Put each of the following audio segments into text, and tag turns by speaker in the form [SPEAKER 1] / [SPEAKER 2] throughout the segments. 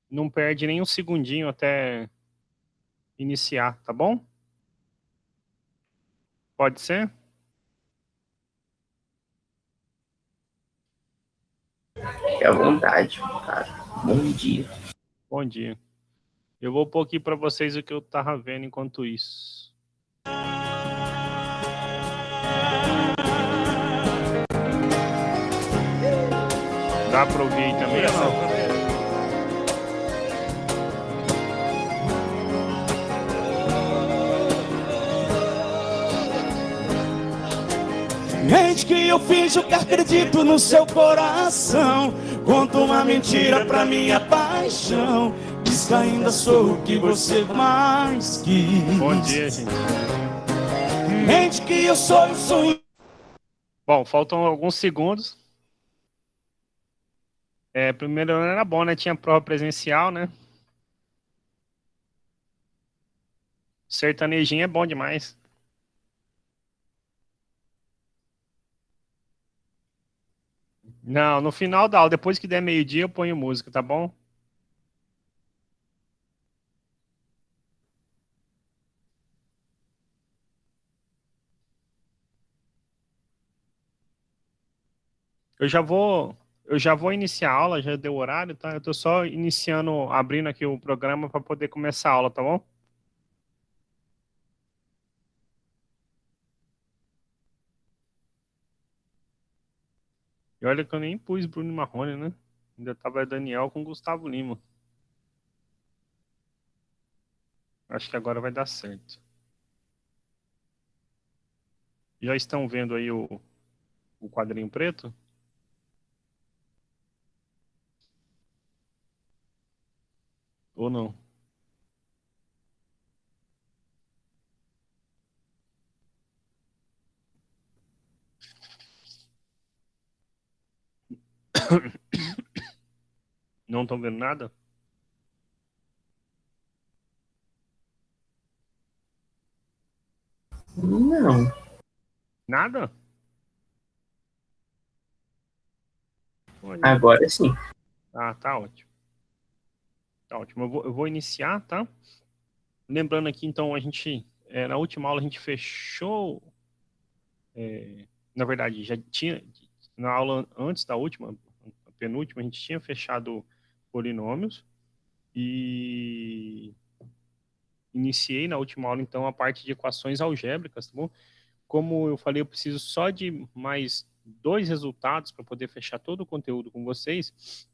[SPEAKER 1] não perde nem um segundinho até iniciar, tá bom? Pode ser?
[SPEAKER 2] Fique à vontade, cara. Bom dia.
[SPEAKER 1] Bom dia. Eu vou pôr aqui para vocês o que eu tava vendo enquanto isso. Dá para ouvir aí também ou não?
[SPEAKER 3] Mente que eu finjo que acredito no seu coração. Conto uma mentira pra minha paixão. Diz que ainda sou o que você mais quis.
[SPEAKER 1] Bom dia, gente.
[SPEAKER 3] Mente que eu sou o sonho.
[SPEAKER 1] Bom, faltam alguns segundos. Primeiro ano era bom, né? Tinha prova presencial, né? Sertanejinho é bom demais. Não, no final da aula, depois que der meio-dia, eu ponho música, tá bom? Eu já vou iniciar a aula, já deu horário, tá? Eu tô só iniciando, abrindo aqui o programa para poder começar a aula, tá bom? E olha que eu nem pus Bruno Marrone, né? Ainda tava Daniel com Gustavo Lima. Acho que agora vai dar certo. Já estão vendo aí o quadrinho preto? Ou não? Não estão vendo nada?
[SPEAKER 2] Não.
[SPEAKER 1] Nada? Olha.
[SPEAKER 2] Agora sim.
[SPEAKER 1] Ah, tá ótimo. Tá ótimo. Eu vou iniciar, tá? Lembrando aqui, então, na última aula a gente fechou, na verdade, já tinha, na aula antes da última, a penúltima, a gente tinha fechado polinômios e iniciei na última aula, então, a parte de equações algébricas, tá bom? Como eu falei, eu preciso só de mais dois resultados para poder fechar todo o conteúdo com vocês.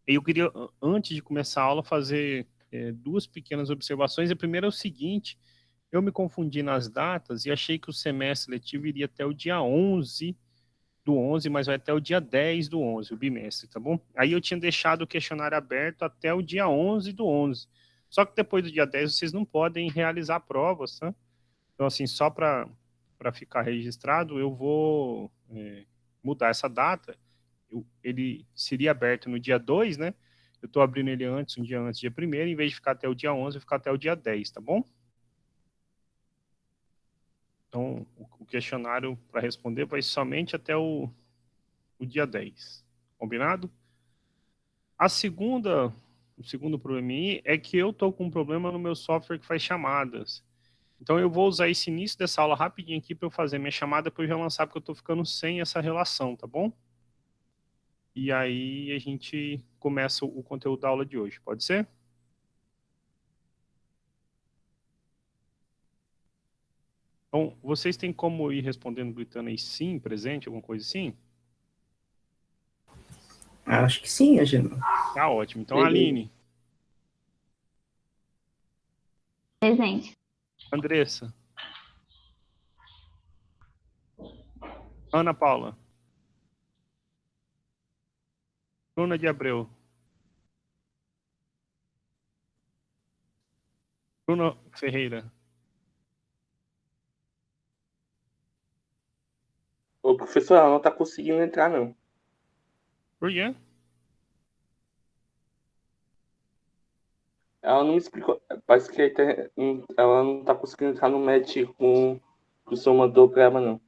[SPEAKER 1] E eu queria, antes de começar a aula, fazer duas pequenas observações. A primeira é o seguinte: eu me confundi nas datas e achei que o semestre letivo iria até o dia 11 do 11, mas vai até o dia 10 do 11, o bimestre, tá bom? Aí eu tinha deixado o questionário aberto até o dia 11 do 11. Só que depois do dia 10 vocês não podem realizar provas, tá? Então, assim, só para ficar registrado, eu vou mudar essa data. Ele seria aberto no dia 2, né? Eu estou abrindo ele antes, um dia antes, dia 1º, em vez de ficar até o dia 11, eu vou ficar até o dia 10, tá bom? Então, o questionário para responder vai somente até o dia 10. Combinado? O segundo probleminha é que eu estou com um problema no meu software que faz chamadas. Então, eu vou usar esse início dessa aula rapidinho aqui para eu fazer minha chamada para eu já lançar, porque eu estou ficando sem essa relação, tá bom? E aí a gente começa o conteúdo da aula de hoje, pode ser? Então, vocês têm como ir respondendo, gritando aí sim, presente, alguma coisa assim?
[SPEAKER 2] Acho que sim, Agenor.
[SPEAKER 1] Tá ótimo. Então,
[SPEAKER 2] Beleza.
[SPEAKER 1] Aline,
[SPEAKER 4] Presente.
[SPEAKER 1] Andressa, Ana Paula, Bruna de Abreu, Bruno Ferreira.
[SPEAKER 5] Ô, professor, ela não tá conseguindo entrar, não.
[SPEAKER 1] Por quê?
[SPEAKER 5] Ela não me explicou. Parece que ela não tá conseguindo entrar no match com o que o senhor mandou pra ela, não.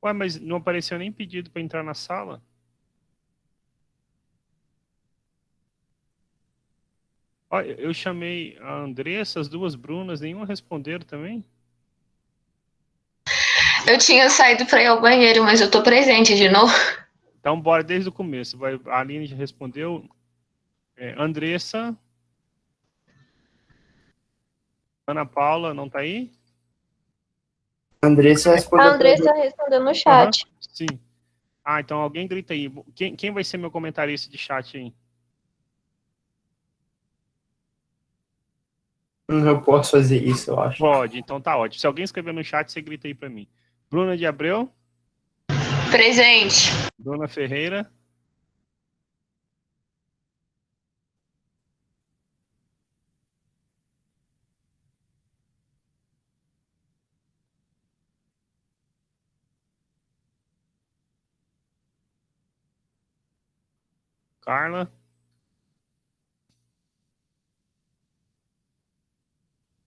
[SPEAKER 1] Ué, mas não apareceu nem pedido para entrar na sala? Olha, eu chamei a Andressa, as duas Brunas, nenhuma responderam também?
[SPEAKER 6] Eu tinha saído para ir ao banheiro, mas eu tô presente de novo.
[SPEAKER 1] Então, bora desde o começo. A Aline já respondeu. Andressa. Ana Paula, não tá aí?
[SPEAKER 2] Andressa
[SPEAKER 7] A
[SPEAKER 2] respondeu
[SPEAKER 7] Andressa respondeu no
[SPEAKER 1] Aham,
[SPEAKER 7] chat.
[SPEAKER 1] sim. Ah, então alguém grita aí. Quem vai ser meu comentarista de chat aí?
[SPEAKER 2] Eu posso fazer isso, eu acho.
[SPEAKER 1] Pode, então tá ótimo. Se alguém escrever no chat, você grita aí pra mim. Bruna de Abreu,
[SPEAKER 6] Presente.
[SPEAKER 1] Bruna Ferreira, Carla.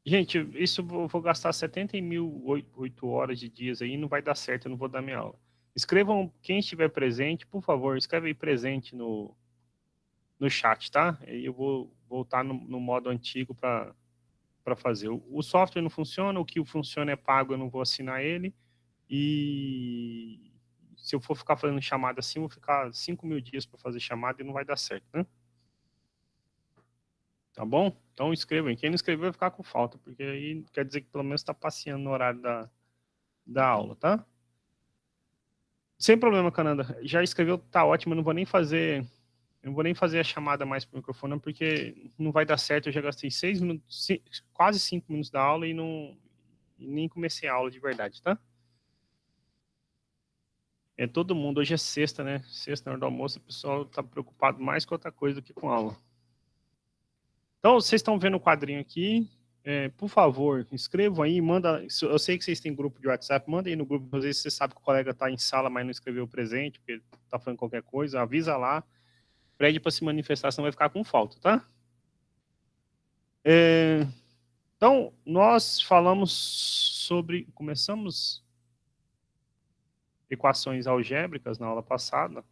[SPEAKER 1] Gente, isso eu vou gastar 70.008 horas de dias aí, não vai dar certo, eu não vou dar minha aula. Escrevam, quem estiver presente, por favor, escreve aí presente no chat, tá? Aí eu vou voltar no modo antigo para fazer. O software não funciona, o que funciona é pago, eu não vou assinar ele. E se eu for ficar fazendo chamada assim, eu vou ficar 5.000 dias para fazer chamada e não vai dar certo, né? Tá bom? Então escrevam. Quem não escreveu vai ficar com falta, porque aí quer dizer que pelo menos está passeando no horário da aula, tá? Sem problema, Cananda. Já escreveu, tá ótimo. Eu não vou nem fazer. Eu não vou nem fazer a chamada mais pro microfone, porque não vai dar certo. Eu já gastei 6 minutos, quase 5 minutos da aula e nem comecei a aula de verdade, tá? Todo mundo, hoje é sexta, né? Sexta, na hora do almoço, o pessoal tá preocupado mais com outra coisa do que com aula. Então, vocês estão vendo o quadrinho aqui. Por favor, inscrevam aí, manda. Eu sei que vocês têm grupo de WhatsApp, manda aí no grupo. Às vezes você sabe que o colega está em sala, mas não escreveu presente, porque está falando qualquer coisa, avisa lá, pede para se manifestar, senão vai ficar com falta, tá? Então, nós falamos sobre. Começamos equações algébricas na aula passada.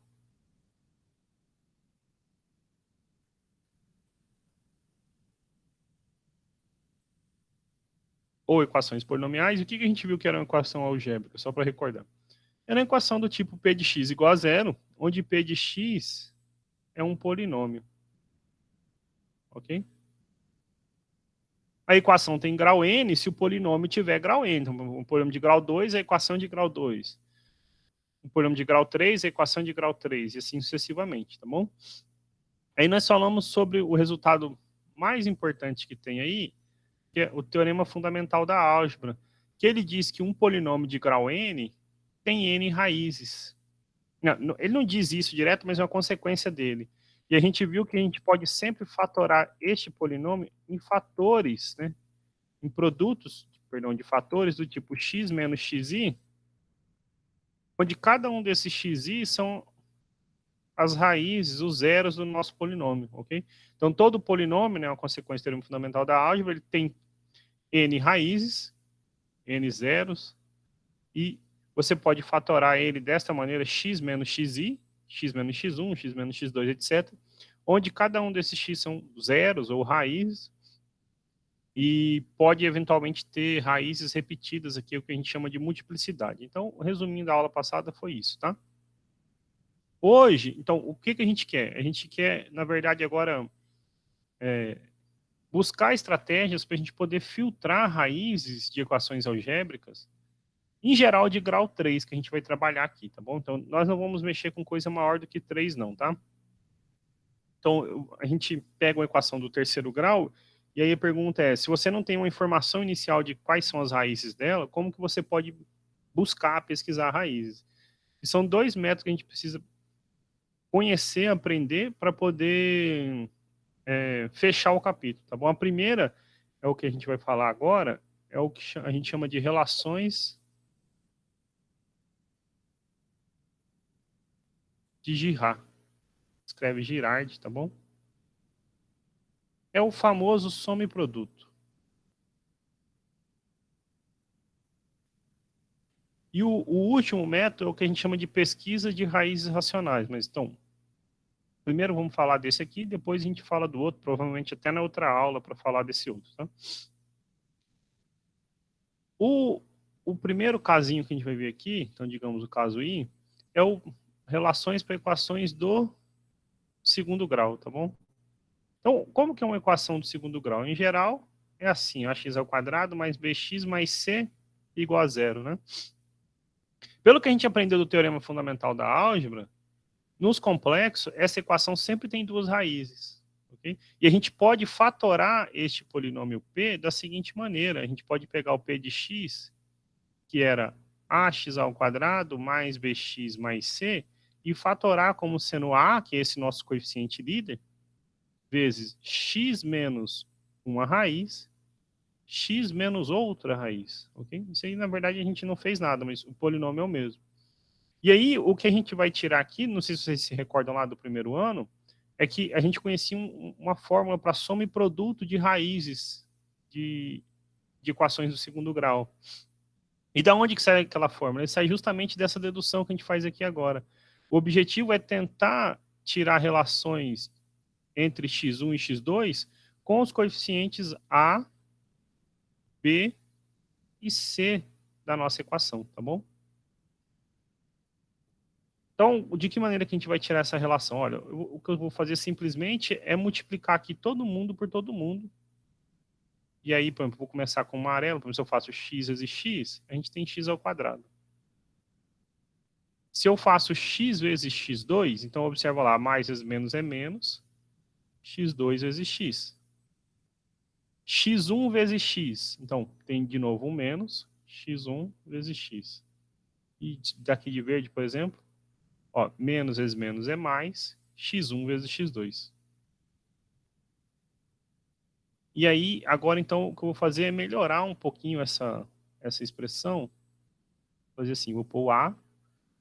[SPEAKER 1] Ou equações polinomiais. E o que a gente viu que era uma equação algébrica? Só para recordar. Era uma equação do tipo P de x igual a zero, onde P de x é um polinômio. Ok? A equação tem grau n se o polinômio tiver grau n. Então, um polinômio de grau 2 é a equação de grau 2. Um polinômio de grau 3 é a equação de grau 3, e assim sucessivamente, tá bom? Aí nós falamos sobre o resultado mais importante que tem aí, que é o teorema fundamental da álgebra, que ele diz que um polinômio de grau n tem n raízes. Não, ele não diz isso direto, mas é uma consequência dele. E a gente viu que a gente pode sempre fatorar este polinômio em fatores, né? Em produtos, perdão, de fatores do tipo x menos xi, onde cada um desses xi são as raízes, os zeros do nosso polinômio, ok? Então, todo polinômio, né, uma consequência do teorema fundamental da álgebra, ele tem n raízes, n zeros, e você pode fatorar ele desta maneira, x menos xi, x menos x1, x menos x2, etc., onde cada um desses x são zeros ou raízes, e pode eventualmente ter raízes repetidas aqui, o que a gente chama de multiplicidade. Então, resumindo a aula passada, foi isso, tá? Hoje, então, o que a gente quer? A gente quer, na verdade, agora buscar estratégias para a gente poder filtrar raízes de equações algébricas, em geral de grau 3, que a gente vai trabalhar aqui, tá bom? Então, nós não vamos mexer com coisa maior do que 3, não, tá? Então, a gente pega uma equação do terceiro grau, e aí a pergunta é, se você não tem uma informação inicial de quais são as raízes dela, como que você pode buscar pesquisar raízes? E são dois métodos que a gente precisa conhecer, aprender, para poder fechar o capítulo, tá bom? A primeira é o que a gente vai falar agora, é o que a gente chama de relações de Girard. Escreve Girard, tá bom? É o famoso soma e produto. E o último método é o que a gente chama de pesquisa de raízes racionais. Mas então, Primeiro vamos falar desse aqui, depois a gente fala do outro, provavelmente até na outra aula para falar desse outro. Tá? O primeiro casinho que a gente vai ver aqui, então digamos o caso I, é o relações para equações do segundo grau, tá bom? Então, como que é uma equação do segundo grau? Em geral, é assim, ax ao quadrado mais bx mais c igual a zero, né? Pelo que a gente aprendeu do teorema fundamental da álgebra, nos complexos, essa equação sempre tem duas raízes. Okay? E a gente pode fatorar este polinômio p da seguinte maneira. A gente pode pegar o p de x, que era ax ao quadrado mais bx mais c, e fatorar como sendo a, que é esse nosso coeficiente líder, vezes x menos uma raiz, x menos outra raiz. Okay? Isso aí, na verdade, a gente não fez nada, mas o polinômio é o mesmo. E aí, o que a gente vai tirar aqui, não sei se vocês se recordam lá do primeiro ano, é que a gente conhecia uma fórmula para soma e produto de raízes de equações do segundo grau. E da onde que sai aquela fórmula? Ele sai justamente dessa dedução que a gente faz aqui agora. O objetivo é tentar tirar relações entre x1 e x2 com os coeficientes a, b e c da nossa equação, tá bom? Então, de que maneira que a gente vai tirar essa relação? Olha, o que eu vou fazer simplesmente é multiplicar aqui todo mundo por todo mundo. E aí, por exemplo, vou começar com o amarelo. Por exemplo, se eu faço x vezes x, a gente tem x ao quadrado. Se eu faço x vezes x2, então observa lá, mais vezes menos é menos, x2 vezes x. x1 vezes x, então tem de novo um menos, x1 vezes x. E daqui de verde, por exemplo, ó, menos vezes menos é mais, x1 vezes x2. E aí, agora então, o que eu vou fazer é melhorar um pouquinho essa expressão. Vou fazer assim, vou pôr o a.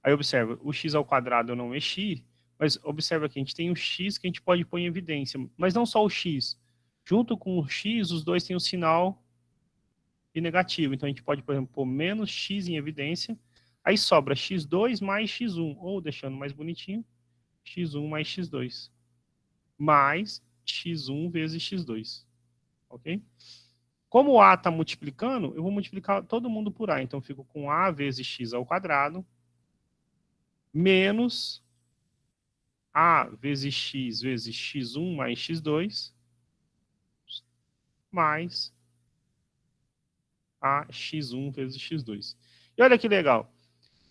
[SPEAKER 1] Aí observa, o x ao quadrado eu não mexi, mas observa que a gente tem o x que a gente pode pôr em evidência. Mas não só o x. Junto com o x, os dois têm o sinal de negativo. Então a gente pode, por exemplo, pôr menos x em evidência. Aí sobra x2 mais x1, ou deixando mais bonitinho, x1 mais x2. Mais x1 vezes x2. Ok? Como o a está multiplicando, eu vou multiplicar todo mundo por a. Então eu fico com a vezes x ao quadrado, menos a vezes x1 mais x2, mais a x1 vezes x2. E olha que legal.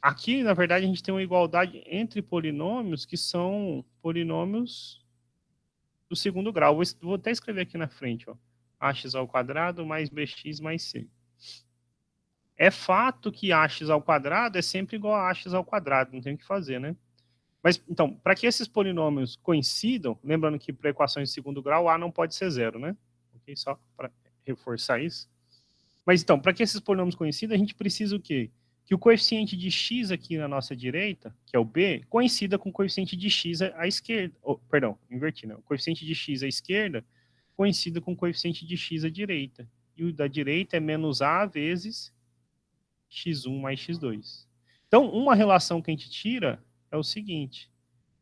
[SPEAKER 1] Aqui, na verdade, a gente tem uma igualdade entre polinômios que são polinômios do segundo grau. Vou até escrever aqui na frente, ó. Ax ao quadrado mais bx mais c. É fato que ax ao quadrado é sempre igual a ax ao quadrado, não tem o que fazer, né? Mas, então, para que esses polinômios coincidam, lembrando que para equações de segundo grau, a não pode ser zero, né? Ok? Só para reforçar isso. Mas, então, para que esses polinômios coincidam, a gente precisa o quê? Que o coeficiente de x aqui na nossa direita, que é o b, coincida com o coeficiente de x à esquerda. Oh, perdão, inverti, né? O coeficiente de x à esquerda coincida com o coeficiente de x à direita. E o da direita é menos a vezes x1 mais x2. Então, uma relação que a gente tira é o seguinte: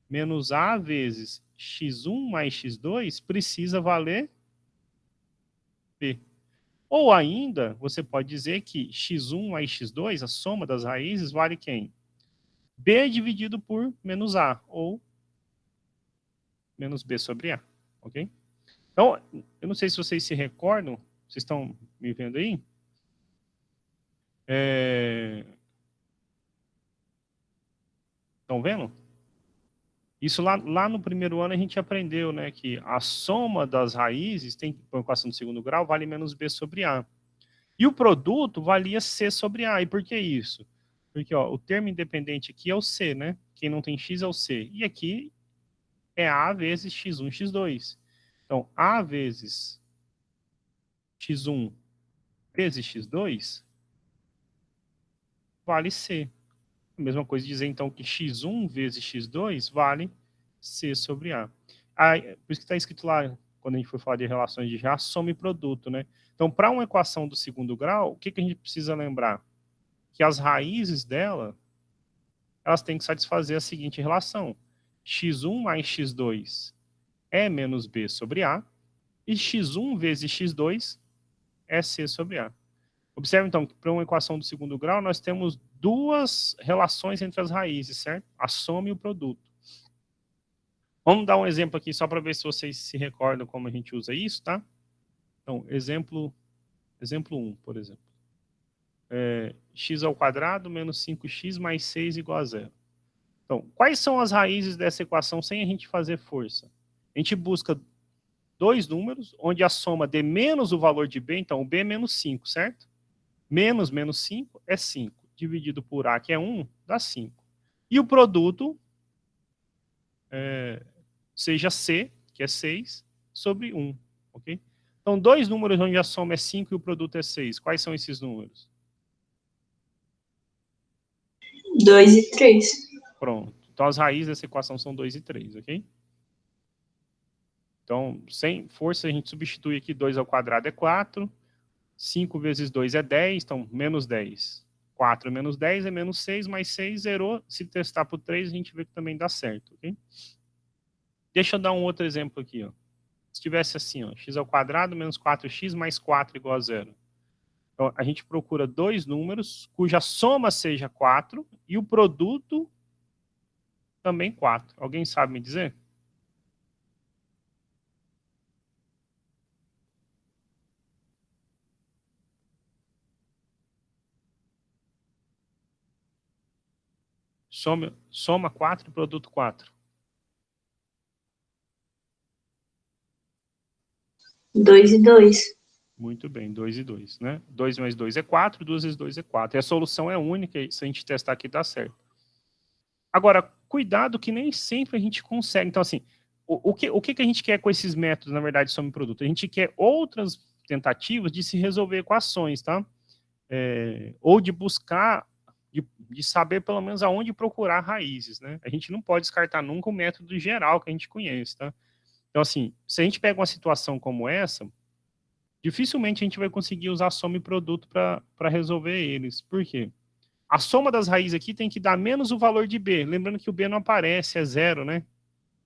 [SPEAKER 1] menos a vezes x1 mais x2 precisa valer b. Ou ainda, você pode dizer que x1 mais x2, a soma das raízes, vale quem? b dividido por menos a, ou menos b sobre a, ok? Então, eu não sei se vocês se recordam, vocês estão me vendo aí? Estão vendo? Isso lá no primeiro ano a gente aprendeu, né, que a soma das raízes, tem por equação de segundo grau, vale menos b sobre a. E o produto valia c sobre a. E por que isso? Porque ó, o termo independente aqui é o c, né? Quem não tem x é o c. E aqui é a vezes x1, x2. Então, a vezes x1 vezes x2 vale c. A mesma coisa dizer, então, que x1 vezes x2 vale c sobre a. Por isso que está escrito lá, quando a gente for falar de relações de já, soma e produto, né? Então, para uma equação do segundo grau, o que a gente precisa lembrar? Que as raízes dela, elas têm que satisfazer a seguinte relação. x1 mais x2 é menos b sobre a, e x1 vezes x2 é c sobre a. Observe, então, que para uma equação do segundo grau, nós temos duas relações entre as raízes, certo? A soma e o produto. Vamos dar um exemplo aqui, só para ver se vocês se recordam como a gente usa isso, tá? Então, exemplo 1, por exemplo. X ao quadrado menos 5x mais 6 igual a 0. Então, quais são as raízes dessa equação sem a gente fazer força? A gente busca dois números, onde a soma dê menos o valor de b, então o b é menos 5, certo? Menos 5 é 5. Dividido por a, que é 1, dá 5. E o produto seja c, que é 6, sobre 1, ok? Então, dois números onde a soma é 5 e o produto é 6. Quais são esses números?
[SPEAKER 6] 2 e 3.
[SPEAKER 1] Pronto. Então, as raízes dessa equação são 2 e 3, ok? Então, sem força, a gente substitui aqui 2 ao quadrado é 4. 5 vezes 2 é 10, então menos 10. 4 menos 10 é menos 6, mais 6 zerou. Se testar por 3, a gente vê que também dá certo, ok? Deixa eu dar um outro exemplo aqui, ó. Se tivesse assim, ó, x ao quadrado menos 4x mais 4 igual a 0. Então, a gente procura dois números cuja soma seja 4 e o produto também 4. Alguém sabe me dizer? Soma 4 e produto 4.
[SPEAKER 6] 2 e 2.
[SPEAKER 1] Muito bem, 2 e 2, né? 2 mais 2 é 4, 2 vezes 2 é 4. E a solução é única, e se a gente testar aqui, dá certo. Agora, cuidado que nem sempre a gente consegue. Então, assim, o que a gente quer com esses métodos, na verdade, sobre produto? A gente quer outras tentativas de se resolver equações, tá? Ou de buscar, de saber pelo menos aonde procurar raízes, né? A gente não pode descartar nunca o método geral que a gente conhece, tá? Então, assim, se a gente pega uma situação como essa, dificilmente a gente vai conseguir usar soma e produto para resolver eles. Por quê? A soma das raízes aqui tem que dar menos o valor de b. Lembrando que o b não aparece, é 0, né?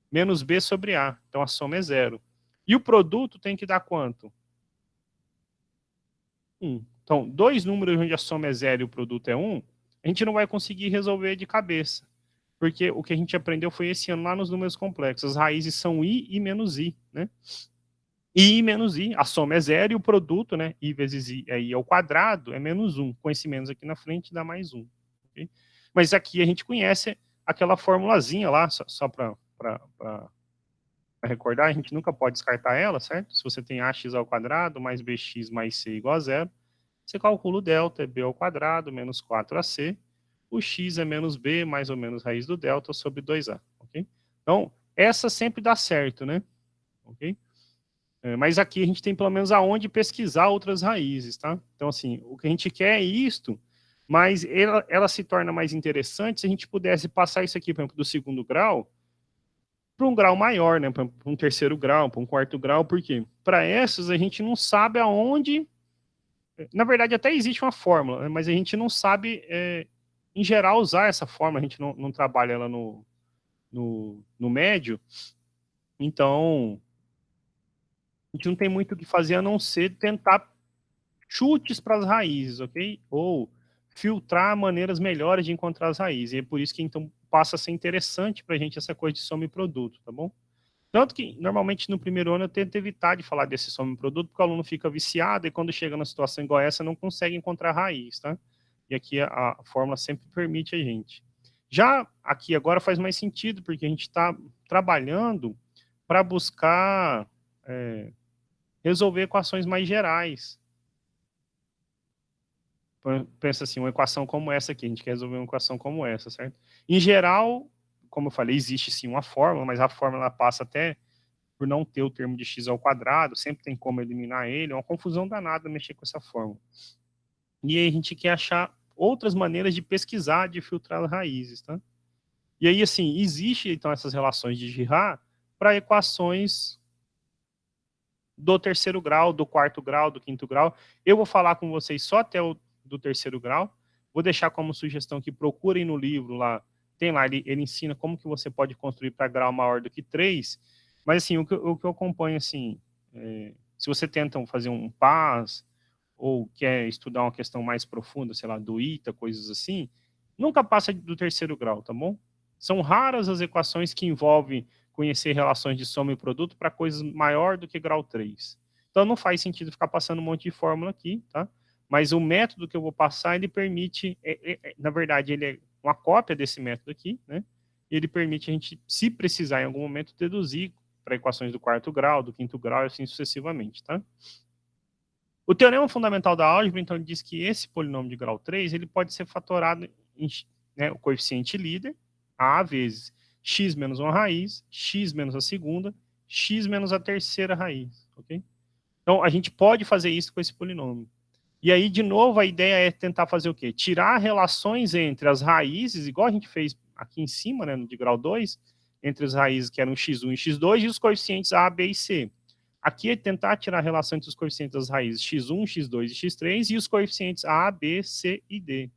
[SPEAKER 1] Menos b sobre a. Então, a soma é 0. E o produto tem que dar quanto? 1. Então, dois números onde a soma é 0 e o produto é 1, a gente não vai conseguir resolver de cabeça. Porque o que a gente aprendeu foi esse ano lá nos números complexos. As raízes são i e menos i, né? I menos i, a soma é 0 e o produto, né? I vezes i é i ao quadrado, é menos 1. Com esse menos aqui na frente dá mais 1. Okay? Mas aqui a gente conhece aquela formulazinha lá, só para recordar, a gente nunca pode descartar ela, certo? Se você tem ax ao quadrado mais bx mais c igual a 0, você calcula o delta, é b ao quadrado menos 4ac. O x é menos b, mais ou menos raiz do delta, sobre 2a. Okay? Então, essa sempre dá certo, né? Ok? Mas aqui a gente tem pelo menos aonde pesquisar outras raízes, tá? Então, assim, o que a gente quer é isto, mas ela se torna mais interessante se a gente pudesse passar isso aqui, por exemplo, do segundo grau para um grau maior, né? Para um terceiro grau, para um quarto grau, por quê? Para essas a gente não sabe aonde... Na verdade, até existe uma fórmula, né? Mas a gente não sabe, em geral, usar essa fórmula, a gente não trabalha ela no médio, então... A gente não tem muito o que fazer a não ser tentar chutes para as raízes, ok? Ou filtrar maneiras melhores de encontrar as raízes. E é por isso que, então, passa a ser interessante para a gente essa coisa de soma e produto, tá bom? Tanto que, normalmente, no primeiro ano, eu tento evitar de falar desse soma e produto, porque o aluno fica viciado e quando chega numa situação igual essa, não consegue encontrar raiz, tá? E aqui a fórmula sempre permite a gente. Já aqui agora faz mais sentido, porque a gente está trabalhando para buscar... resolver equações mais gerais. Pensa assim, uma equação como essa aqui, a gente quer resolver uma equação como essa, certo? Em geral, como eu falei, existe sim uma fórmula, mas a fórmula passa até por não ter o termo de x ao quadrado, sempre tem como eliminar ele, é uma confusão danada mexer com essa fórmula. E aí a gente quer achar outras maneiras de pesquisar, de filtrar as raízes, tá? E aí, assim, existe então essas relações de Girard para equações do terceiro grau, do quarto grau, do quinto grau. Eu vou falar com vocês só até o do terceiro grau. Vou deixar como sugestão que procurem no livro lá tem lá, ele ensina como que você pode construir para grau maior do que 3, mas assim, o que eu acompanho, assim, se você tenta fazer um PAS, ou quer estudar uma questão mais profunda, sei lá, do ITA, coisas assim, nunca passa do 3º grau, tá bom? São raras as equações que envolvem conhecer relações de soma e produto para coisas maior do que grau 3. Então não faz sentido ficar passando um monte de fórmula aqui, tá? Mas o método que eu vou passar, ele permite, na verdade, ele é uma cópia desse método aqui, né? Ele permite a gente, se precisar em algum momento, deduzir para equações do 4º grau, do 5º grau e assim sucessivamente, tá? O teorema fundamental da álgebra, então, ele diz que esse polinômio de grau 3, ele pode ser fatorado em, né, o coeficiente líder, a vezes x menos uma raiz, x menos a segunda, x menos a terceira raiz, ok? Então, a gente pode fazer isso com esse polinômio. E aí, de novo, a ideia é tentar fazer o quê? Tirar relações entre as raízes, igual a gente fez aqui em cima, né, de grau 2, entre as raízes que eram x1 e x2 e os coeficientes a, b e c. Aqui é tentar tirar a relação entre os coeficientes das raízes x1, x2 e x3 e os coeficientes a, b, c e d.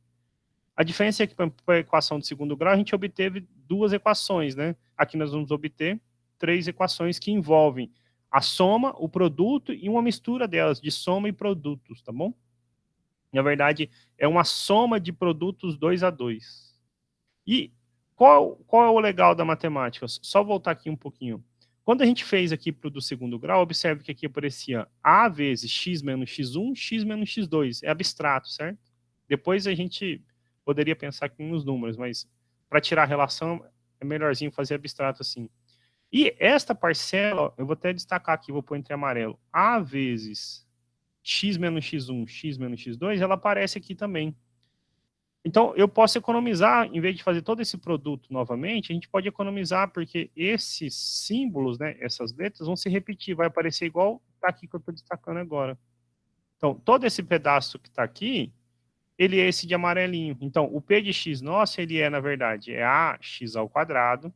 [SPEAKER 1] A diferença é que, para a equação de 2º grau, a gente obteve 2 equações, né? Aqui nós vamos obter 3 equações que envolvem a soma, o produto e uma mistura delas, de soma e produtos, tá bom? Na verdade, é uma soma de produtos 2 a 2. E qual é o legal da matemática? Só voltar aqui um pouquinho. Quando a gente fez aqui para o do 2º grau, observe que aqui aparecia A vezes x menos x1, x menos x2. É abstrato, certo? Depois a gente poderia pensar aqui nos números, mas para tirar a relação é melhorzinho fazer abstrato assim. E esta parcela, eu vou até destacar aqui, vou pôr entre amarelo. A vezes x menos x1, x menos x2, ela aparece aqui também. Então, eu posso economizar, em vez de fazer todo esse produto novamente, a gente pode economizar, porque esses símbolos, né, essas letras, vão se repetir, vai aparecer igual está aqui que eu estou destacando agora. Então, todo esse pedaço que está aqui, ele é esse de amarelinho. Então, o P de x nosso, ele é, na verdade, é ax²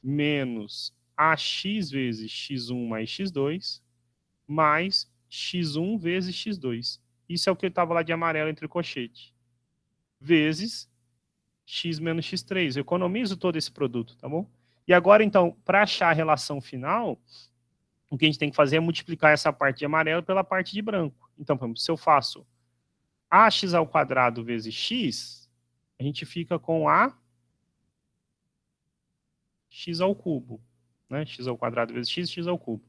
[SPEAKER 1] menos ax vezes x1 mais x2, mais x1 vezes x2. Isso é o que estava lá de amarelo entre colchete. Vezes x menos x3. Eu economizo todo esse produto, tá bom? E agora, então, para achar a relação final, o que a gente tem que fazer é multiplicar essa parte de amarelo pela parte de branco. Então, por exemplo, se eu faço ax² vezes x, a gente fica com a x², né? x² vezes x, x².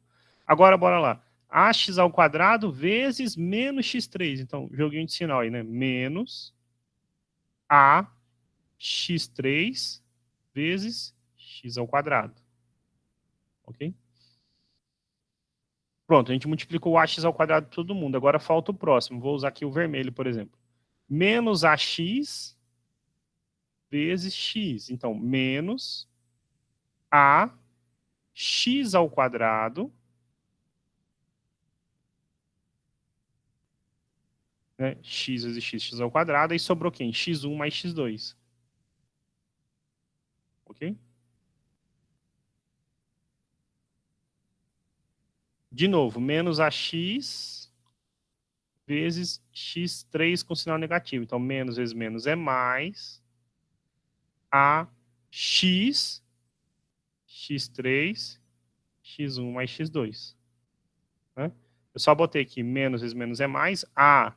[SPEAKER 1] Agora, bora lá. Ax² vezes menos x3. Então, joguinho de sinal aí, né? Menos a x3 vezes x². Ok? Pronto, a gente multiplicou o ax² de todo mundo. Agora falta o próximo. Vou usar aqui o vermelho, por exemplo. Menos ax vezes x. Então, menos a x², né? X vezes x, x², e sobrou quem? x1 mais x2. Ok? De novo, menos ax vezes x3 com sinal negativo. Então, menos vezes menos é mais a x, x3, x1 mais x2. Né? Eu só botei aqui menos vezes menos é mais a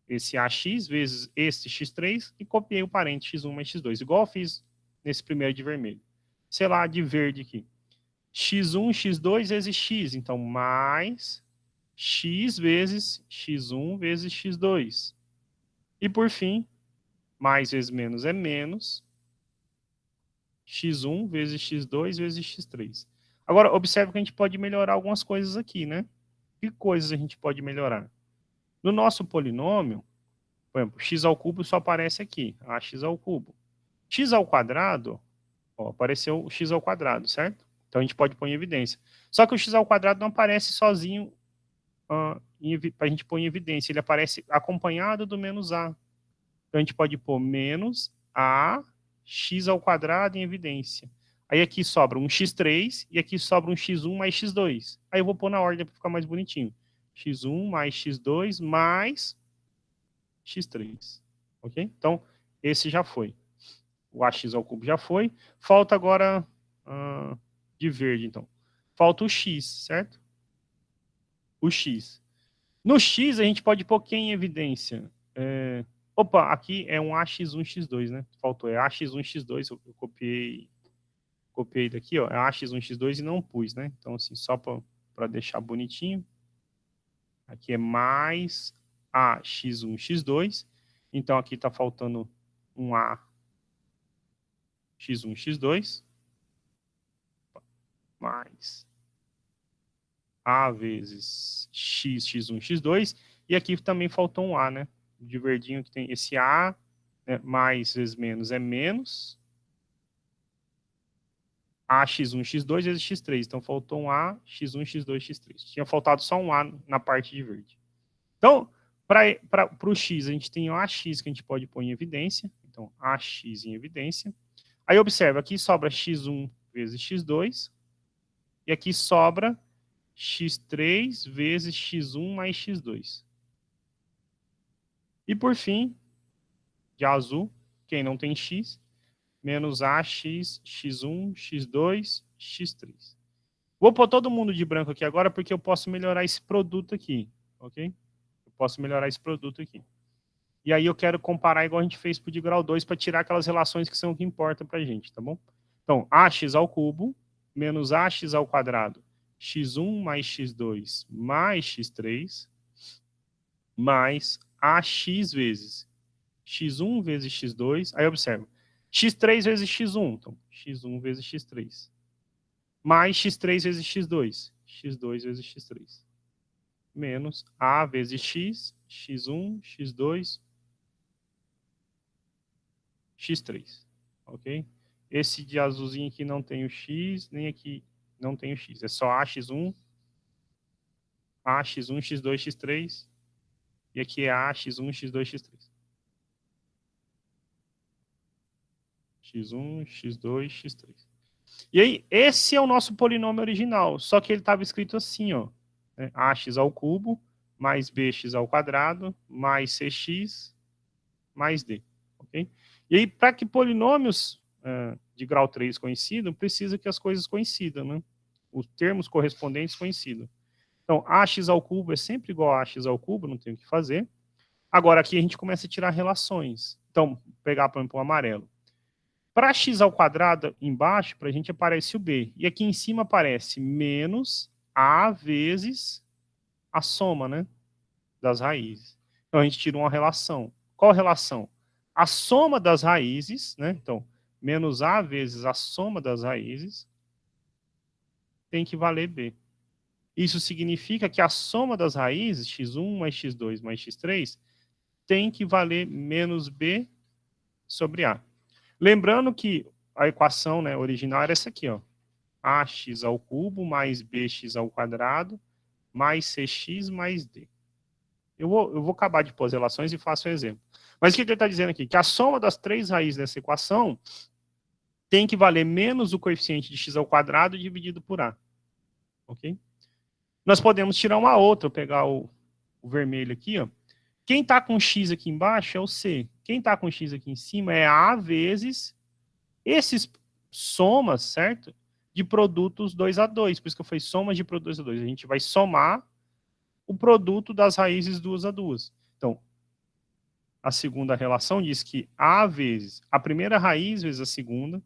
[SPEAKER 1] esse ax vezes esse x3 e copiei o parente x1 mais x2, igual eu fiz nesse primeiro de vermelho. Sei lá, de verde aqui. x1, x2 vezes x, então mais x vezes x1 vezes x2. E por fim, mais vezes menos é menos x1 vezes x2 vezes x3. Agora, observe que a gente pode melhorar algumas coisas aqui, né? Que coisas a gente pode melhorar? No nosso polinômio, por exemplo, x² só aparece aqui, ax². x², ó, apareceu o x², certo? Então a gente pode pôr em evidência. Só que o x² não aparece sozinho para a gente pôr em evidência. Ele aparece acompanhado do menos a. Então a gente pode pôr menos a x² em evidência. Aí aqui sobra um x3 e aqui sobra um x1 mais x2. Aí eu vou pôr na ordem para ficar mais bonitinho. x1 mais x2 mais x3. Ok? Então, esse já foi. o ax ao cubo já foi. Falta agora de verde, então. Falta o x, certo? O x. No x, a gente pode pôr quem em evidência? Opa, aqui é um AX1, X2, né? Faltou, é AX1, X2, eu copiei daqui, ó, é AX1, X2 e não pus, né? Então, assim, só para deixar bonitinho. Aqui é mais AX1, X2. Então, aqui está faltando um A X1, X2. Mais A vezes X, X1, X2. E aqui também faltou um A, né? De verdinho que tem esse A, né, mais vezes menos é menos. AX1, X2 vezes X3. Então, faltou um A, X1, X2, X3. Tinha faltado só um A na parte de verde. Então, para o X, a gente tem o AX que a gente pode pôr em evidência. Então, AX em evidência. Aí, observa, aqui sobra X1 vezes X2. E aqui sobra X3 vezes X1 mais X2. E, por fim, de azul, quem não tem X, menos AX, X1, X2, X3. Vou pôr todo mundo de branco aqui agora, porque eu posso melhorar esse produto aqui, ok? Eu posso melhorar esse produto aqui. E aí eu quero comparar igual a gente fez para o de grau 2, para tirar aquelas relações que são o que importa para a gente, tá bom? Então, AX ao cubo, menos AX ao quadrado, X1 mais X2 mais X3, mais AX vezes X1 vezes X2, aí observa, X3 vezes X1, então X1 vezes X3, mais X3 vezes X2, X2 vezes X3, menos A vezes X, X1, X2, X3, ok? Esse de azulzinho aqui não tem o X, nem aqui não tem o X, é só AX1, AX1, X2, X3, e aqui é AX1, X2, X3. X1, X2, X3. E aí, esse é o nosso polinômio original, só que ele estava escrito assim, ó, né? AX ao cubo, mais BX ao quadrado, mais CX, mais D, ok? E aí, para que polinômios de grau 3 coincidam, precisa que as coisas coincidam, né? Os termos correspondentes coincidam. Então, AX ao cubo é sempre igual a AX ao cubo, não tem o que fazer. Agora, aqui a gente começa a tirar relações. Então, pegar, por exemplo, o amarelo. Para x ao quadrado, embaixo, para a gente aparece o b. E aqui em cima aparece menos a vezes a soma, né, das raízes. Então, a gente tira uma relação. Qual relação? A soma das raízes, né? Então, menos a vezes a soma das raízes tem que valer b. Isso significa que a soma das raízes, x1 mais x2 mais x3, tem que valer menos b sobre a. Lembrando que a equação, né, original era essa aqui, ó. AX ao cubo mais BX ao quadrado mais CX mais D. Eu vou acabar de pôr as relações e faço o exemplo. Mas o que ele está dizendo aqui? Que a soma das três raízes dessa equação tem que valer menos o coeficiente de x ao quadrado dividido por a. Ok? Nós podemos tirar uma outra, pegar o vermelho aqui, ó. Quem está com x aqui embaixo é o C. Quem está com x aqui em cima é A vezes esses somas, certo? De produtos 2 a 2. Por isso que eu falei somas de produtos 2 a 2. A gente vai somar o produto das raízes 2 a 2. Então, a segunda relação diz que A vezes a primeira raiz vezes a segunda,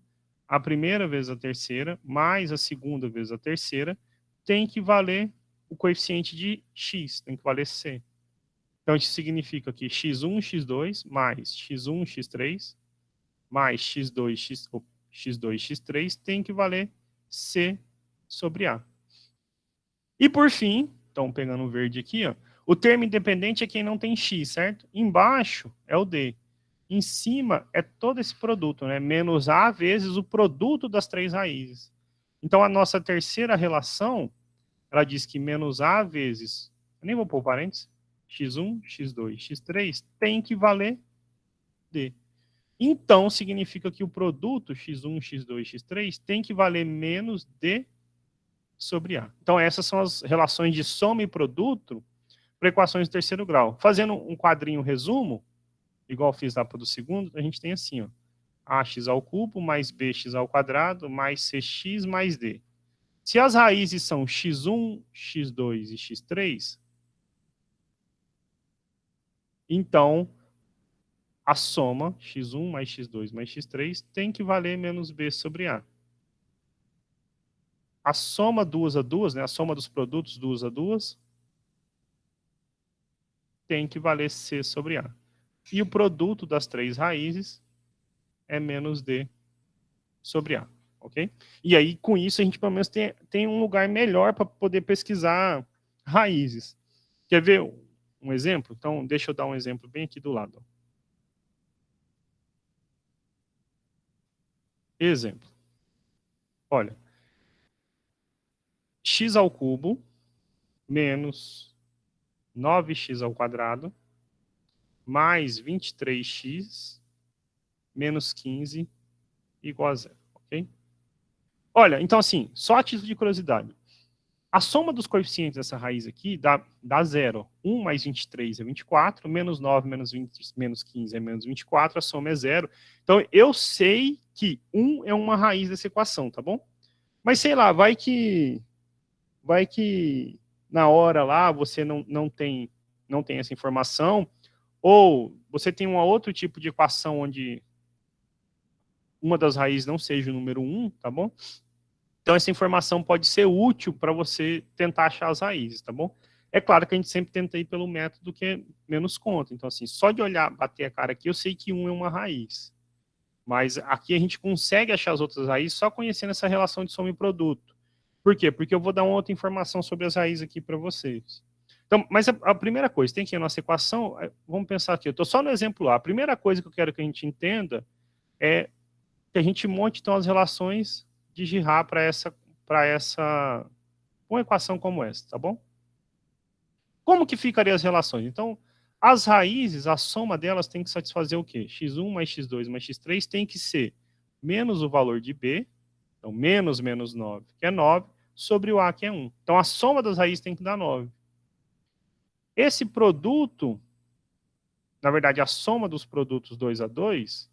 [SPEAKER 1] a primeira vezes a terceira, mais a segunda vezes a terceira, tem que valer o coeficiente de x, tem que valer C. Então, isso significa que x1, x2, mais x1, x3, mais x2, x3, tem que valer C sobre A. E, por fim, então, pegando o verde aqui, ó, o termo independente é quem não tem x, certo? Embaixo é o D. Em cima é todo esse produto, né? Menos A vezes o produto das três raízes. Então, a nossa terceira relação, ela diz que menos A vezes, eu nem vou pôr parênteses, x1, x2, x3 tem que valer D. Então, significa que o produto x1, x2, x3 tem que valer menos D sobre A. Então, essas são as relações de soma e produto para equações de terceiro grau. Fazendo um quadrinho resumo, igual fiz lá para o do segundo, a gente tem assim, ó. ax ao cubo mais bx ao quadrado mais cx mais d. Se as raízes são x1, x2 e x3, então a soma x1 mais x2 mais x3 tem que valer menos b sobre a. A soma 2 a 2, né, a soma dos produtos 2 a 2, tem que valer c sobre a. E o produto das três raízes é menos d sobre a, ok? E aí, com isso, a gente pelo menos tem um lugar melhor para poder pesquisar raízes. Quer ver um exemplo? Então, deixa eu dar um exemplo bem aqui do lado. Exemplo. Olha, x ao cubo menos 9x ao quadrado mais 23x menos 15 igual a zero, ok? Olha, então assim, só a título de curiosidade, a soma dos coeficientes dessa raiz aqui dá zero. 1 mais 23 é 24, menos 9 menos 20, menos 15 é menos 24, a soma é zero. Então, eu sei que 1 é uma raiz dessa equação, tá bom? Mas sei lá, vai que na hora lá você não tem essa informação, ou você tem um outro tipo de equação onde uma das raízes não seja o número 1, tá bom? Então, essa informação pode ser útil para você tentar achar as raízes, tá bom? É claro que a gente sempre tenta ir pelo método que é menos conta. Então, assim, só de olhar, bater a cara aqui, eu sei que 1 é uma raiz. Mas aqui a gente consegue achar as outras raízes só conhecendo essa relação de soma e produto. Por quê? Porque eu vou dar uma outra informação sobre as raízes aqui para vocês. Então, mas a primeira coisa, tem aqui a nossa equação, vamos pensar aqui, eu estou só no exemplo lá. A primeira coisa que eu quero que a gente entenda é que a gente monte, então, as relações de Girard para uma equação como essa, tá bom? Como que ficariam as relações? Então, as raízes, a soma delas tem que satisfazer o quê? x1 mais x2 mais x3 tem que ser menos o valor de b, então menos 9, que é 9, sobre o a, que é 1. Então, a soma das raízes tem que dar 9. Esse produto, na verdade, a soma dos produtos 2 a 2,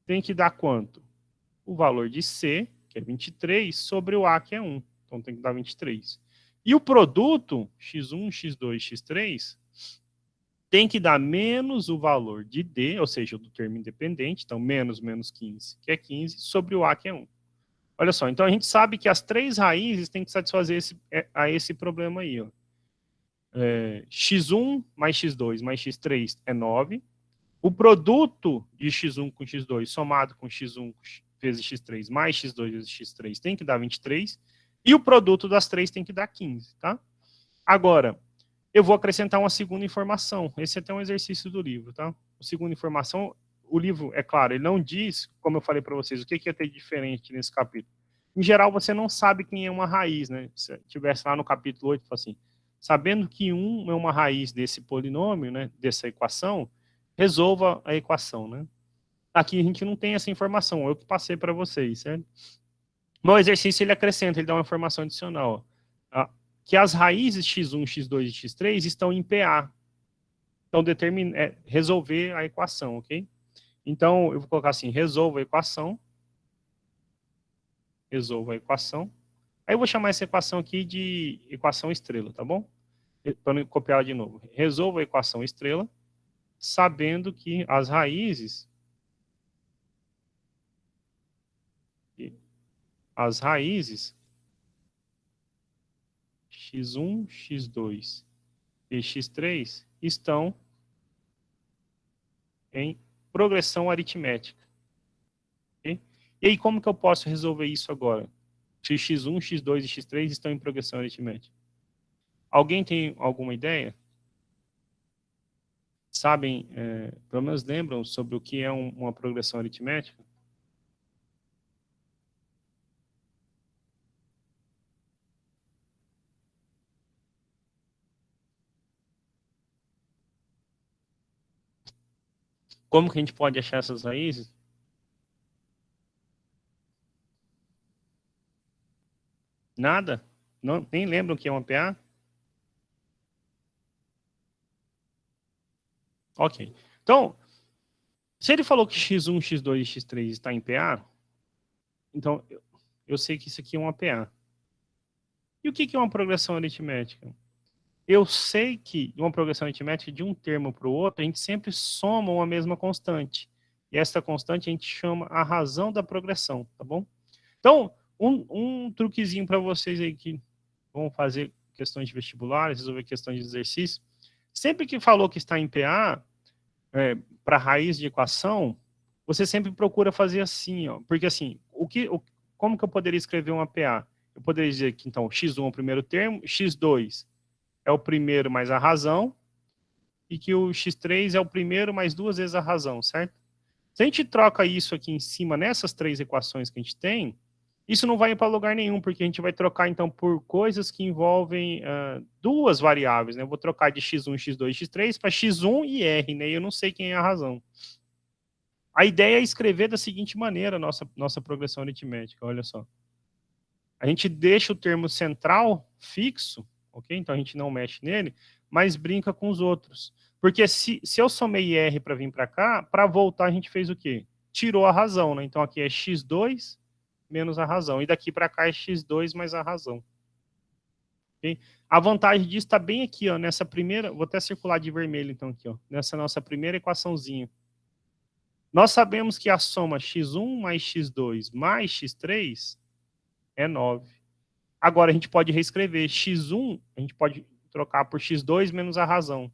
[SPEAKER 1] tem que dar quanto? O valor de c, que é 23, sobre o a, que é 1. Então, tem que dar 23. E o produto, x1, x2, x3, tem que dar menos o valor de d, ou seja, do termo independente, então menos 15, que é 15, sobre o a, que é 1. Olha só, então a gente sabe que as três raízes têm que satisfazer esse problema aí. Ó. x1 mais x2 mais x3 é 9. O produto de x1 com x2 somado com x1 vezes x3 mais x2 vezes x3 tem que dar 23. E o produto das três tem que dar 15, tá? Agora, eu vou acrescentar uma segunda informação. Esse é até um exercício do livro, tá? A segunda informação, o livro, é claro, ele não diz, como eu falei para vocês, o que ia ter de diferente nesse capítulo. Em geral, você não sabe quem é uma raiz, né? Se tivesse lá no capítulo 8, assim, sabendo que 1 é uma raiz desse polinômio, né, dessa equação, resolva a equação, né? Aqui a gente não tem essa informação, eu que passei para vocês, certo? No exercício ele acrescenta, ele dá uma informação adicional, ó, que as raízes x1, x2 e x3 estão em PA. Então, resolver a equação, ok? Então, eu vou colocar assim, resolva a equação. Resolva a equação. Aí eu vou chamar essa equação aqui de equação estrela, tá bom? Para não copiar de novo. Resolva a equação estrela, sabendo que as raízes x1, x2 e x3 estão em progressão aritmética. Okay? E aí, como que eu posso resolver isso agora? Se x1, x2 e x3 estão em progressão aritmética. Alguém tem alguma ideia? Sabem, pelo menos lembram sobre o que é uma progressão aritmética? Como que a gente pode achar essas raízes? Nada? Não, nem lembram o que é uma PA? Ok. Então, Se ele falou que x1, x2 e x3 está em PA, então eu sei que isso aqui é uma PA. E o que é uma progressão aritmética? Eu sei que uma progressão aritmética, de um termo para o outro, a gente sempre soma uma mesma constante. E essa constante a gente chama a razão da progressão, tá bom? Então, um truquezinho para vocês aí que vão fazer questões de vestibulares, resolver questões de exercício. Sempre que falou que está em PA, para raiz de equação, você sempre procura fazer assim, ó. Porque assim, como que eu poderia escrever uma PA? Eu poderia dizer que, então, x1 é o primeiro termo, x2 é o primeiro mais a razão, e que o x3 é o primeiro mais duas vezes a razão, certo? Se a gente troca isso aqui em cima, nessas três equações que a gente tem, isso não vai para lugar nenhum, porque a gente vai trocar, então, por coisas que envolvem duas variáveis, né? Eu vou trocar de x1, x2 e x3 para x1 e r, né? E eu não sei quem é a razão. A ideia é escrever da seguinte maneira a nossa progressão aritmética, olha só. A gente deixa o termo central fixo, ok? Então a gente não mexe nele, mas brinca com os outros. Porque se eu somei R para vir para cá, para voltar a gente fez o quê? Tirou a razão, né? Então aqui é x2 menos a razão. E daqui para cá é x2 mais a razão. Okay? A vantagem disso está bem aqui, ó, nessa primeira... Vou até circular de vermelho, então, aqui, ó, nessa nossa primeira equaçãozinha. Nós sabemos que a soma x1 mais x2 mais x3 é 9. Agora, a gente pode reescrever x1, a gente pode trocar por x2 menos a razão.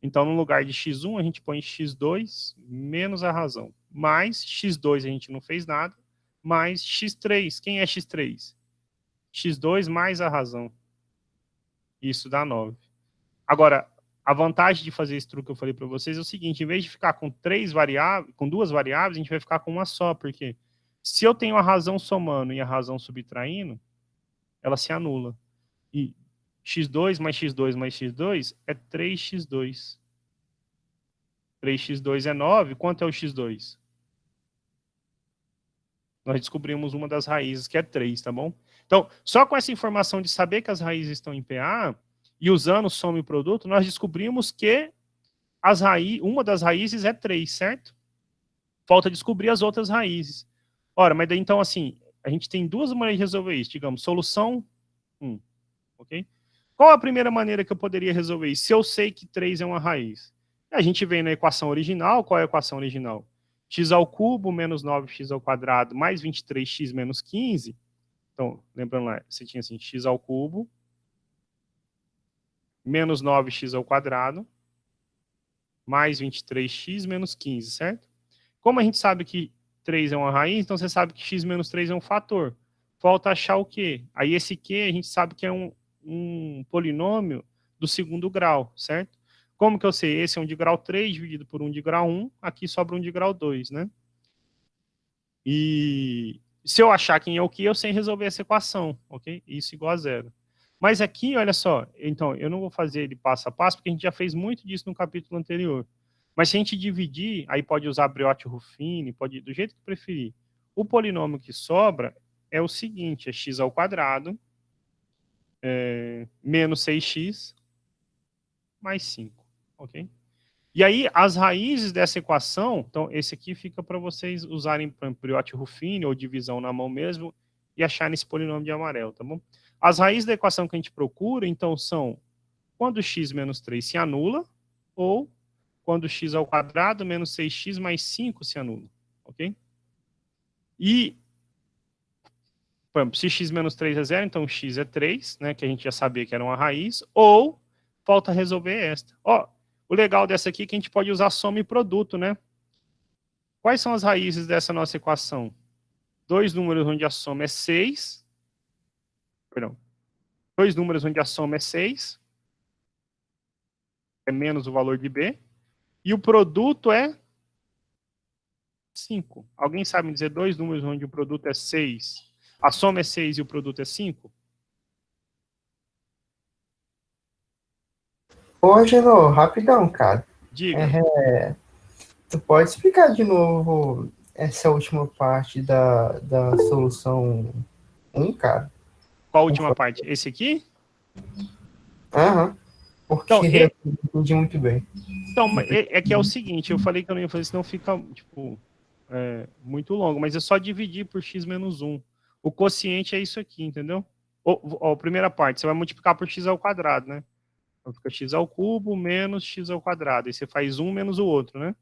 [SPEAKER 1] Então, no lugar de x1, a gente põe x2 menos a razão. Mais x2, a gente não fez nada, mais x3. Quem é x3? x2 mais a razão. Isso dá 9. Agora, a vantagem de fazer esse truque que eu falei para vocês é o seguinte, em vez de ficar com duas variáveis, a gente vai ficar com uma só, porque se eu tenho a razão somando e a razão subtraindo, ela se anula. E x2 mais x2 mais x2 é 3x2. 3x2 é 9. Quanto é o x2? Nós descobrimos uma das raízes, que é 3, tá bom? Então, só com essa informação de saber que as raízes estão em PA, e usando soma e produto, nós descobrimos que uma das raízes é 3, certo? Falta descobrir as outras raízes. Ora, mas daí, então, assim, a gente tem duas maneiras de resolver isso. Digamos, solução 1, ok? Qual a primeira maneira que eu poderia resolver isso? Se eu sei que 3 é uma raiz. A gente vem na equação original. Qual é a equação original? X ao cubo menos 9x ao quadrado mais 23x menos 15. Então, lembrando lá, você tinha assim, x ao cubo menos 9x ao quadrado mais 23x menos 15, certo? Como a gente sabe que 3 é uma raiz, então você sabe que x menos 3 é um fator. Falta achar o quê? Aí esse Q a gente sabe que é um polinômio do segundo grau, certo? Como que eu sei? Esse é um de grau 3 dividido por um de grau 1, aqui sobra um de grau 2, né? E se eu achar quem é o Q, eu sei resolver essa equação, ok? Isso igual a 0. Mas aqui, olha só, então, eu não vou fazer ele passo a passo, porque a gente já fez muito disso no capítulo anterior. Mas se a gente dividir, aí pode usar Briot-Ruffini, pode do jeito que preferir. O polinômio que sobra é o seguinte, é x ao quadrado menos 6x mais 5, ok? E aí, as raízes dessa equação, então, esse aqui fica para vocês usarem Briot-Ruffini ou divisão na mão mesmo e acharem esse polinômio de amarelo, tá bom? As raízes da equação que a gente procura, então, são quando x menos 3 se anula ou quando x ao quadrado menos 6x mais 5 se anula, ok? E, por exemplo, se x menos 3 é 0, então x é 3, né, que a gente já sabia que era uma raiz, ou falta resolver esta. Ó, o legal dessa aqui é que a gente pode usar soma e produto, né? Quais são as raízes dessa nossa equação? Dois números onde a soma é 6. Perdão. Dois números onde a soma é 6. É menos o valor de B. E o produto é 5. Alguém sabe me dizer dois números onde o produto é 6? A soma é 6 e o produto é 5?
[SPEAKER 2] Ô, Angelo, rapidão, cara.
[SPEAKER 1] Diga.
[SPEAKER 2] Tu pode explicar de novo essa última parte da solução 1, cara?
[SPEAKER 1] Qual a última parte? Esse aqui?
[SPEAKER 2] Aham. Porque
[SPEAKER 1] Então,
[SPEAKER 2] eu não entendi muito bem.
[SPEAKER 1] Então, é que é o seguinte, eu falei que eu não ia fazer, senão fica, tipo, muito longo, mas é só dividir por x menos 1. O quociente é isso aqui, entendeu? Ó, primeira parte, você vai multiplicar por x ao quadrado, né? Então fica x ao cubo menos x ao quadrado. Aí você faz um menos o outro, né?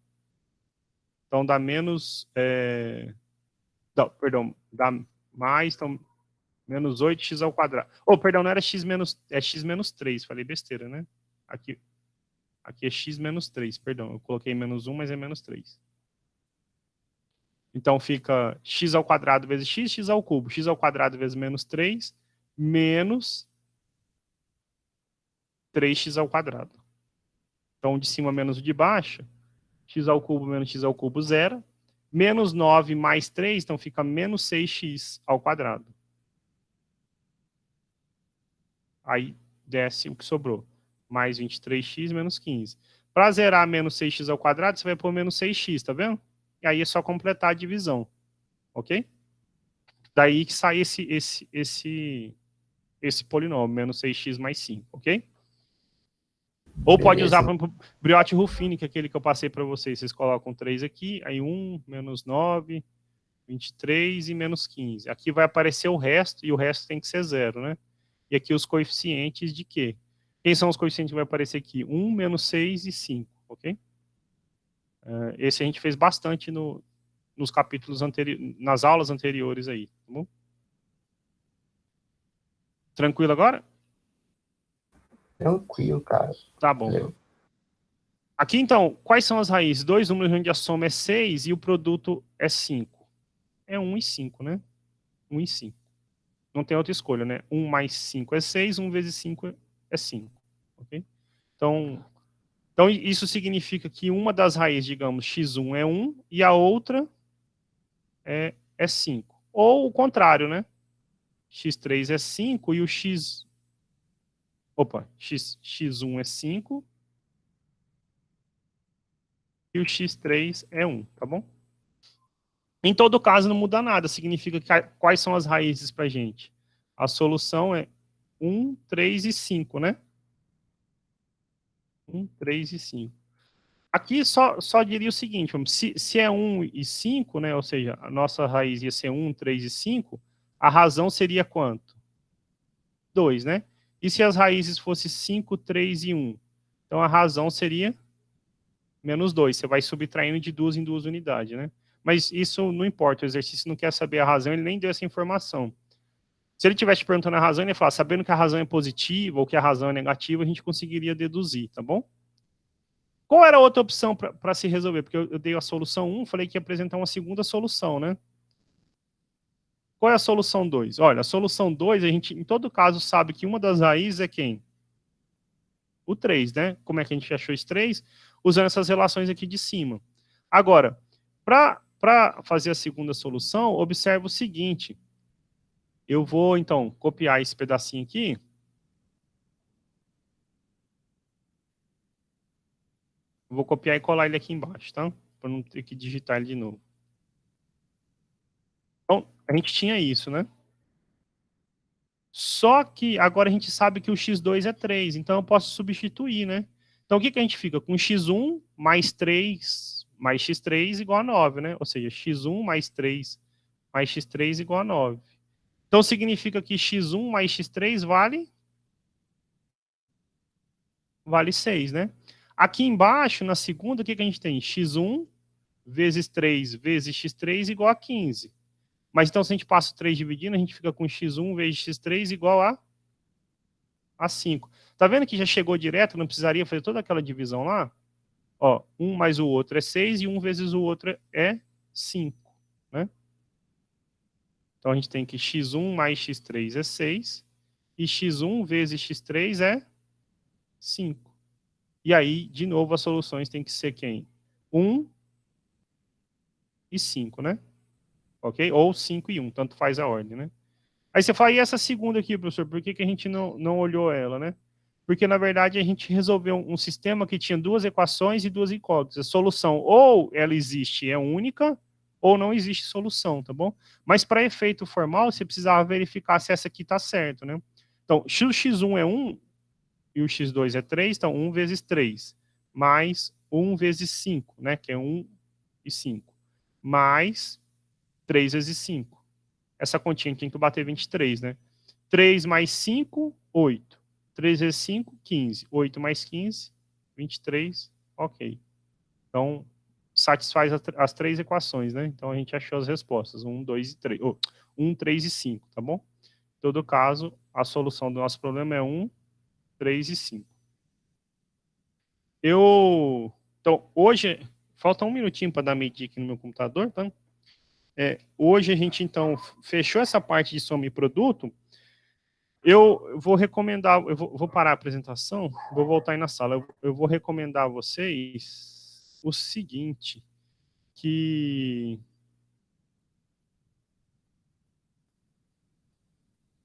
[SPEAKER 1] Então dá menos... Não, perdão, dá mais, então menos 8x ao quadrado. Perdão, não era x menos... É x menos 3, falei besteira, né? Aqui é x menos 3, perdão. Eu coloquei menos 1, mas é menos 3. Então fica x ao quadrado vezes x, x ao cubo. X ao quadrado vezes menos 3, menos 3x ao quadrado. Então, de cima menos o de baixo, x ao cubo menos x ao cubo, 0. Menos 9 mais 3, então fica menos 6x ao quadrado. Aí desce o que sobrou. Mais 23x menos 15. Para zerar menos 6x ao quadrado, você vai pôr menos 6x, tá vendo? E aí é só completar a divisão. Ok? Daí que sai esse polinômio, menos 6x mais 5, ok? Ou pode usar, por exemplo, Brioche-Ruffini, que é aquele que eu passei para vocês. Vocês colocam 3 aqui, aí 1, menos 9, 23 e menos 15. Aqui vai aparecer o resto, e o resto tem que ser 0, né? E aqui os coeficientes de quê? Quem são os coeficientes que vai aparecer aqui? 1, menos 6 e 5, ok? Esse a gente fez bastante nos capítulos anteriores, nas aulas anteriores aí, tá bom? Tranquilo agora?
[SPEAKER 2] Tranquilo, cara.
[SPEAKER 1] Tá bom.
[SPEAKER 2] Valeu.
[SPEAKER 1] Aqui, então, quais são as raízes? Dois números onde a soma é 6 e o produto é 5. É 1 e 5, né? 1 e 5. Não tem outra escolha, né? 1 mais 5 é 6, 1 vezes 5 é 5. Ok? Então, isso significa que uma das raízes, digamos, x1 é 1 e a outra é 5. Ou o contrário, né? x3 é 5 e o x1 é 5 e o x3 é 1, tá bom? Em todo caso, não muda nada. Significa que quais são as raízes para a gente? A solução é 1, 3 e 5, né? 1, 3 e 5. Aqui só diria o seguinte, se é 1 e 5, né? Ou seja, a nossa raiz ia ser 1, 3 e 5, a razão seria quanto? 2, né? E se as raízes fossem 5, 3 e 1? Então, a razão seria menos 2. Você vai subtraindo de 2 em 2 unidades, né? Mas isso não importa, o exercício não quer saber a razão, ele nem deu essa informação. Se ele estivesse perguntando a razão, ele ia falar, sabendo que a razão é positiva ou que a razão é negativa, a gente conseguiria deduzir, tá bom? Qual era a outra opção para se resolver? Porque eu dei a solução 1, falei que ia apresentar uma segunda solução, né? Qual é a solução 2? Olha, a solução 2, a gente, em todo caso, sabe que uma das raízes é quem? O 3, né? Como é que a gente achou esse 3? Usando essas relações aqui de cima. Agora, para fazer a segunda solução, observe o seguinte. Eu vou, então, copiar esse pedacinho aqui. Vou copiar e colar ele aqui embaixo, tá? Para não ter que digitar ele de novo. Então, a gente tinha isso, né? Só que agora a gente sabe que o x2 é 3, então eu posso substituir, né? Então, o que a gente fica? Com x1 mais 3 mais x3 igual a 9, né? Ou seja, x1 mais 3 mais x3 igual a 9. Então, significa que x1 mais x3 vale 6, né? Aqui embaixo, na segunda, o que a gente tem? x1 vezes 3 vezes x3 igual a 15. Mas então, se a gente passa o 3 dividindo, a gente fica com x1 vezes x3 igual a 5. Tá vendo que já chegou direto, não precisaria fazer toda aquela divisão lá? Ó, 1 mais o outro é 6 e 1 vezes o outro é 5, né? Então, a gente tem que x1 mais x3 é 6 e x1 vezes x3 é 5. E aí, de novo, as soluções têm que ser quem? 1 e 5, né? Ok? Ou 5 e 1, tanto faz a ordem, né? Aí você fala, e essa segunda aqui, professor, por que a gente não olhou ela, né? Porque, na verdade, a gente resolveu um sistema que tinha duas equações e duas incógnitas. A solução, ou ela existe, é única, ou não existe solução, tá bom? Mas, para efeito formal, você precisava verificar se essa aqui está certo, né? Então, se o x1 é 1 e o x2 é 3, então 1 vezes 3, mais 1 vezes 5, né? Que é 1 e 5. Mais 3 vezes 5. Essa continha tem que bater 23, né? 3 mais 5, 8. 3 vezes 5, 15. 8 mais 15, 23. Ok. Então, satisfaz as 3 equações, né? Então, a gente achou as respostas. 1, 2 e 3. 1, 3 e 5, tá bom? Em todo caso, a solução do nosso problema é 1, 3 e 5. Então, hoje, falta um minutinho para dar meio-dia aqui no meu computador, tá? Hoje a gente, então, fechou essa parte de soma e produto. Eu vou recomendar, eu vou parar a apresentação, vou voltar aí na sala. Eu vou recomendar a vocês o seguinte, que...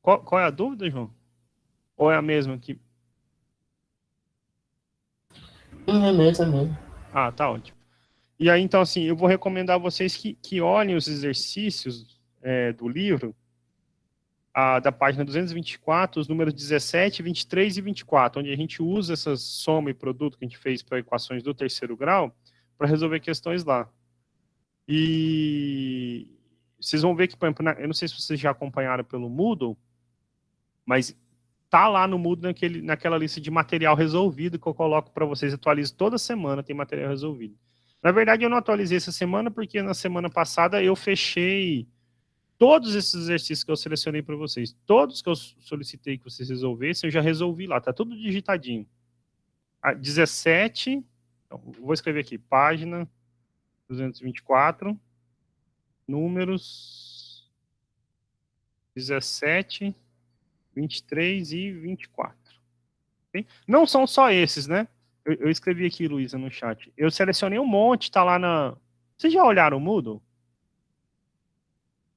[SPEAKER 1] Qual é a dúvida, João? Ou é a mesma que...
[SPEAKER 2] É mesmo, é mesmo.
[SPEAKER 1] Ah, tá ótimo. E aí, então, assim, eu vou recomendar a vocês que olhem os exercícios do livro, da página 224, os números 17, 23 e 24, onde a gente usa essa soma e produto que a gente fez para equações do terceiro grau, para resolver questões lá. E vocês vão ver que, por exemplo, eu não sei se vocês já acompanharam pelo Moodle, mas tá lá no Moodle naquela lista de material resolvido que eu coloco para vocês, atualizo toda semana, tem material resolvido. Na verdade, eu não atualizei essa semana, porque na semana passada eu fechei todos esses exercícios que eu selecionei para vocês. Todos que eu solicitei que vocês resolvessem, eu já resolvi lá, tá tudo digitadinho. 17, então, vou escrever aqui, página 224, números 17, 23 e 24. Okay? Não são só esses, né? Eu escrevi aqui, Luísa, no chat. Eu selecionei um monte, tá lá na... Vocês já olharam o Moodle?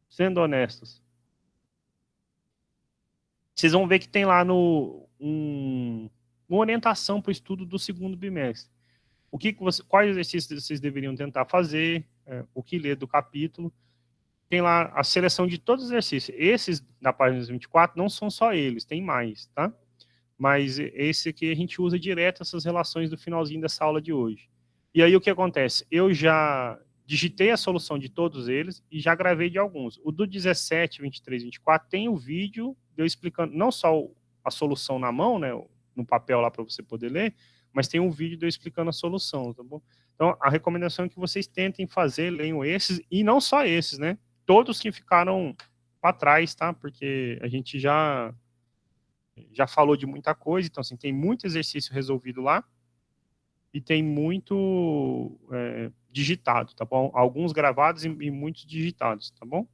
[SPEAKER 1] Sendo honestos. Vocês vão ver que tem lá uma orientação para o estudo do segundo bimestre. Quais exercícios vocês deveriam tentar fazer, o que ler do capítulo. Tem lá a seleção de todos os exercícios. Esses da página 24 não são só eles, tem mais, tá? Mas esse aqui a gente usa direto essas relações do finalzinho dessa aula de hoje. E aí o que acontece? Eu já digitei a solução de todos eles e já gravei de alguns. O do 17, 23, 24 tem o vídeo de eu explicando não só a solução na mão, né, no papel lá para você poder ler, mas tem um vídeo de eu explicando a solução, tá bom? Então, a recomendação é que vocês tentem fazer, leiam esses, e não só esses, né? Todos que ficaram para trás, tá? Porque a gente já falou de muita coisa, então, assim, tem muito exercício resolvido lá, e tem muito digitado, tá bom? Alguns gravados e muitos digitados, tá bom?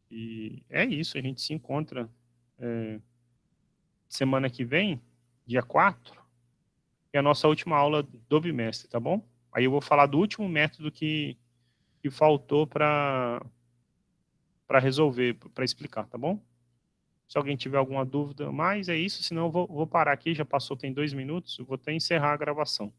[SPEAKER 1] E é isso, a gente se encontra semana que vem, dia 4, é a nossa última aula do bimestre, tá bom? Aí eu vou falar do último método que faltou para resolver, para explicar, tá bom? Se alguém tiver alguma dúvida mais, é isso, senão eu vou parar aqui, já passou, tem 2 minutos, eu vou até encerrar a gravação.